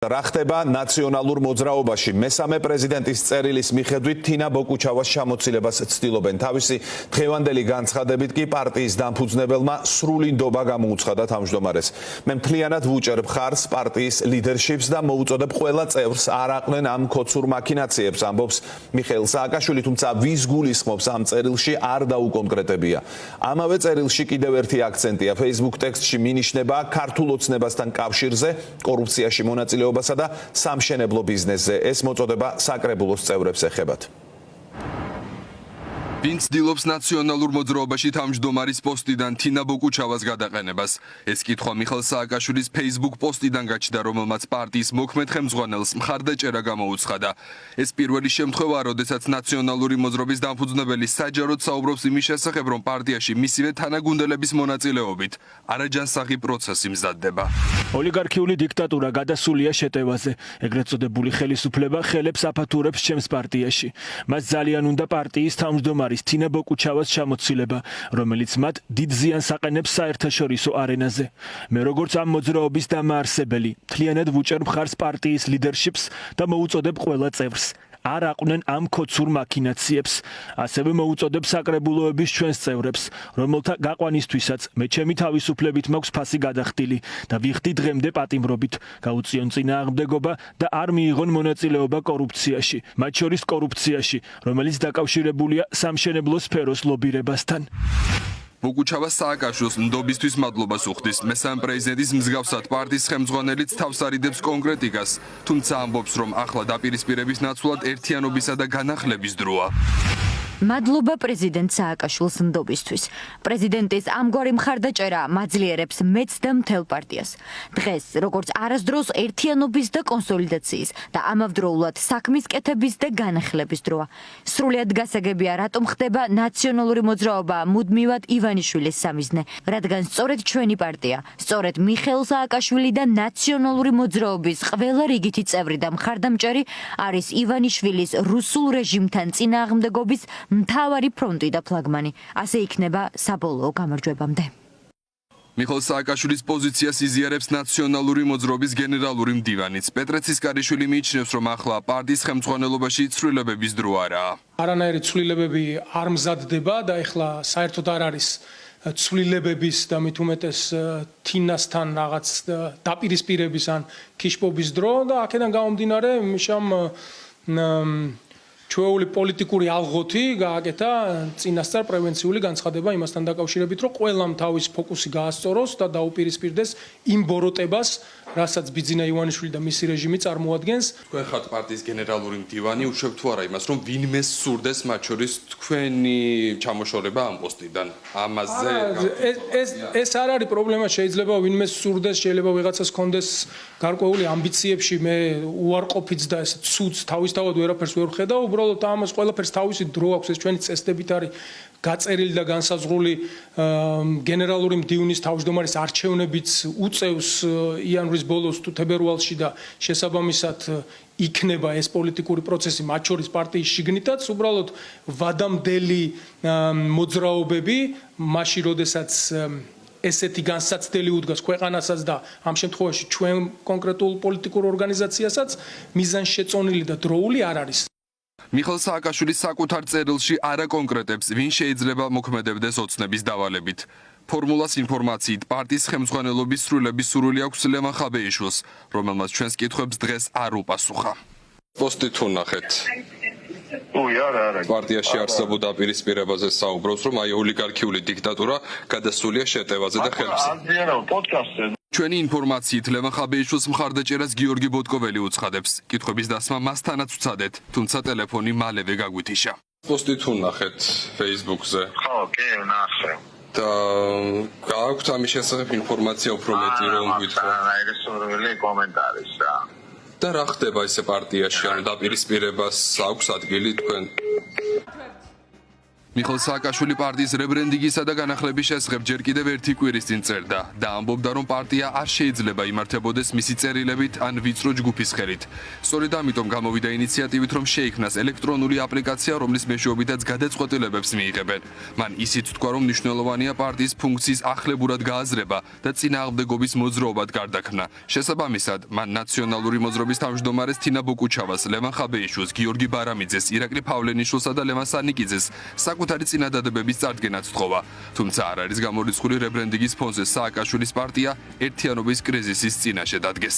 რა ხდება ნაციონალურ მოძრაობაში? მესამე პრეზიდენტის წერილის მიხედვით თინა ბოკუჩავას ჩამოცილებას ცდილობენ. თავისი დღევანდელი განცხადებით კი პარტიის დამფუძნებელმა სრული ნდობა გამოუცხადა თავმჯდომარეს. მე მთლიანად ვუჭერებ ხარს პარტიის ლიდერშიპს და მოუწოდებ ყველა წევრს არ აყვნენ ამ ქოცურ მაქინაციებს, ამბობს მიხეილ სააკაშვილი, თუმცა ვის გულისხმობს ამ წერილში არ დაუკონკრეტებია. ამავე წერილში კიდევ ერთი აქცენტია. Facebook ტექსტში მინიშნება ქართულ ოცნებასთან კავშირზე, კორუფციაში მონაწილეობასა და სამშენებლო ბიზნესზე. ეს მოწოდება საკრებულოს წევრებს ეხებათ. ვინც ცდილობს ნაციონალურ მოძრაობაში თავმჯდომარის პოსტიდან თინა ბოკუჩავას გადაყენებას. ეს კითხვა მიხეილ სააკაშვილის Facebook პოსტიდან გაჩნდა, რომელმაც პარტიის მოქმედ ხელმძღვანელს მხარდაჭერა გამოუცხადა. ეს პირველი შემთხვევაა, როდესაც ნაციონალური მოძრაობის დამფუძნებელი საჯაროდ საუბრობს იმის შესახებ, რომ პარტიაში მისივე თანაგუნდელების მონაწილეობით არაჯანსაღი პროცესი მზადდება. ოლიგარქიული დიქტატურა გადასულია შეტევაზე. ეგრეთ წოდებული ხელისუფლება ხელებს აფათურებს ჩემს პარტიაში. მას ძალიან უნდა პარტიის თავმჯდომარი თინა ბოკუჩავას ჩამოცილება, რომელიც მათ დიდ ზიანს აყენებს საერთაშორისო არენაზე. მე როგორც ამ მოძრაობის დამაარსებელი, მთლიანად ვუჭერებ ხარს პარტიის ლიდერშიპს და მოუწოდებ ყველა წევრს არ აყვნენ ამ ქოცურ მაქინაციებს. ასევე მოუწოდებ საკრებულოების ჩვენს წევრებს, რომელთა გაყვანისთვისაც მე ჩემი თავისუფლებით მაქვს ფასი გადახდილი და ვიხდი დღემდე პატიმრობით, გაუწიონ წინააღმდეგობა და არ მიიღონ მონაწილეობა კორუფციაში, მათ შორის კორუფციაში, რომელიც დაკავშირებულია სამშენებლო სფეროს ლობირებასთან. ბოკუჩავას სააკაშვილს ნდობისთვის მადლობას უხდის. მესამე პრეზიდენტის მსგავსად პარტიის ხელმძღვანელიც თავს არიდებს კონკრეტიკას, თუმცა ამბობს, რომ ახლა დაპირისპირების ნაცვლად ერთიანობისა და განახლების დროა. მადლობა პრეზიდენტ სააკაშვილს ნდობისთვის. პრეზიდენტის ამგვარი მხარდაჭერა მაძლიერებს მეც და მთელ პარტიას. დღეს, როგორც არასდროს ერთიანობის და კონსოლიდაციის და ამავდროულად საქმის კეთების და განახლების დროა. სრულიად გასაგებია, რატომ ხდება ნაციონალური მოძრაობა მუდმივად ივანიშვილის სამიზნე, რადგან სწორედ ჩვენი პარტია, სწორედ მიხეილ სააკაშვილი და ნაციონალური მოძრაობის ყველა რიგითი წევრი და მხარდამჭერი არის ივანიშვილის რუსულ რეჟიმთან წინააღმდეგობის მთავარი ფრონტი და ფლაგმანი. ასე იქნება საბოლოო გამარჯვებამდე. მიხეილ სააკაშვილის პოზიციას იზიარებს ნაციონალური მოძრაობის გენერალური მდივანიც. პეტრე ცისკარიშვილი მიიჩნევს, რომ ახლა პარტიის ხელმძღვანელობაში ცვლილებების დრო არაა. არანაირი ცვლილებები არ მზადდება და ეხლა საერთოდ არ არის ცვლილებების და მით უმეტეს თინასთან რაღაც დაპირისპირების ან ქიშპობის დრო და აქედან გამომდინარე მიშამ ჩვეული პოლიტიკური ალღოთი გააკეთა წინასწარ პრევენციული განცხადება იმასთან დაკავშირებით, რომ ყველამ თავის ფოკუსი გაასწოროს და დაუპირისპირდეს იმ ბოროტებას, რასაც ბიძინა ივანიშვილი და მისი რეჟიმი წარმოადგენს. თქვენ ხართ პარტიის გენერალური მდივანი, უშვებთ თუ არა იმას, რომ ვინმე სურდეს მათ შორის თქვენი ჩამოშორება ამ პოსტიდან. ამაზე ეს არ არის პრობლემა, შეიძლება ვინმე სურდეს, შეიძლება ვიღაცას კონდეს გარკვეული ამბიციებში, მე უარყოფით და ეს ცუდს თავისთავად ვერაფერს ვერ ვხედავ, უბრალოდ ამას ყველაფერს თავისი დრო აქვს, ეს ჩვენი წესდებით არის გაწერილი და განსაზღვრული გენერალური მდივნის თავმჯდომარის არჩევნებიც უწევს იანვრის ბოლოს თუ თებერვალში და შესაბამისად იქნება ეს პოლიტიკური პროცესი მათ შორის პარტიის შიგნითაც, უბრალოდ ვადამდელი მოძრაობები მაშინ როდესაც ესეთი განსაცდელი უდგას ქვეყანასაც და ამ შემთხვევაში ჩვენ კონკრეტულ პოლიტიკურ ორგანიზაციასაც მიზანშეწონილი და დროული არ არის. მიხეილ სააკაშვილის საკუთარ წერილში არაკონკრეტებს, ვინ შეიძლება მოქმედებდეს ოცნების დავალებით. ფორმულას ინფორმაციით პარტიის ხელმძღვანელობის სრულების სურვილი აქვს ლევან ხაბეიშვილს, რომელმაც ჩვენს კითხვებს დღეს არ უპასუხა. პოსტი თუ ნახეთ. პარტიაში არსებულ დაპირისპირებაზე საუბრობს, რომ აი ოლიგარქიული დიქტატურა გადასულია შეტევაზე და ხელმძღვანელობაზე. ჩვენი ინფორმაციით ლევან ხაბეიშვილს მხარდაჭერას გიორგი ბოტკოველი უცხადებს. კითხვების დასმა მასთანაც ვცადეთ, თუმცა ტელეფონი მალევე გაგვითიშა. პოსტი თუ ნახეთ Facebook-ზე. ხო, კი, ნახე. და გააქვთ ამის შესახებ ინფორმაცია უფრო მეტი რომ გითხრა. არანაირი სურვილი კომენტარის რა. და რა ხდება ესე პარტიაში, ანუ დაპირისპირებას აქვს ადგილი თქვენ? მიხეილ სააკაშვილი პარტიის რებრენდინგისა და განახლების შესახებ ჯერ კიდევ ერთი კვირის წინ წერდა და ამბობდა, რომ პარტია არ შეიძლება იმართებოდეს მისი წერილებით ან ვიწრო ჯგუფის ხელით. სწორედ ამიტომ გამოვიდა ინიციატივით, რომ შეიქმნას ელექტრონული აპლიკაცია, რომლის მეშვეობითაც გადაწყვეტილებებს მიიღებენ. მან ისიც თქვა, რომ მნიშვნელოვანია პარტიის ფუნქციის ახლებურად გააზრება და წინააღმდეგობის მოძრაობად გარდაქმნა. შესაბამისად, მან ნაციონალური მოძრაობის თავმჯდომარეს თინა ბოკუჩავას, ლევან ხაბეიშვილს, გიორგი ბარამიძეს, ირაკლი ფავლენიშვილსა და ლევან სანიკიძეს საკუთარი წინადადებების წარდგენაც თხოვა. თუმცა არ არის გამორიცხული რებრენდინგის ფონზე სააკაშვილის პარტია ერთიანობის კრიზისის წინაშე დადგეს.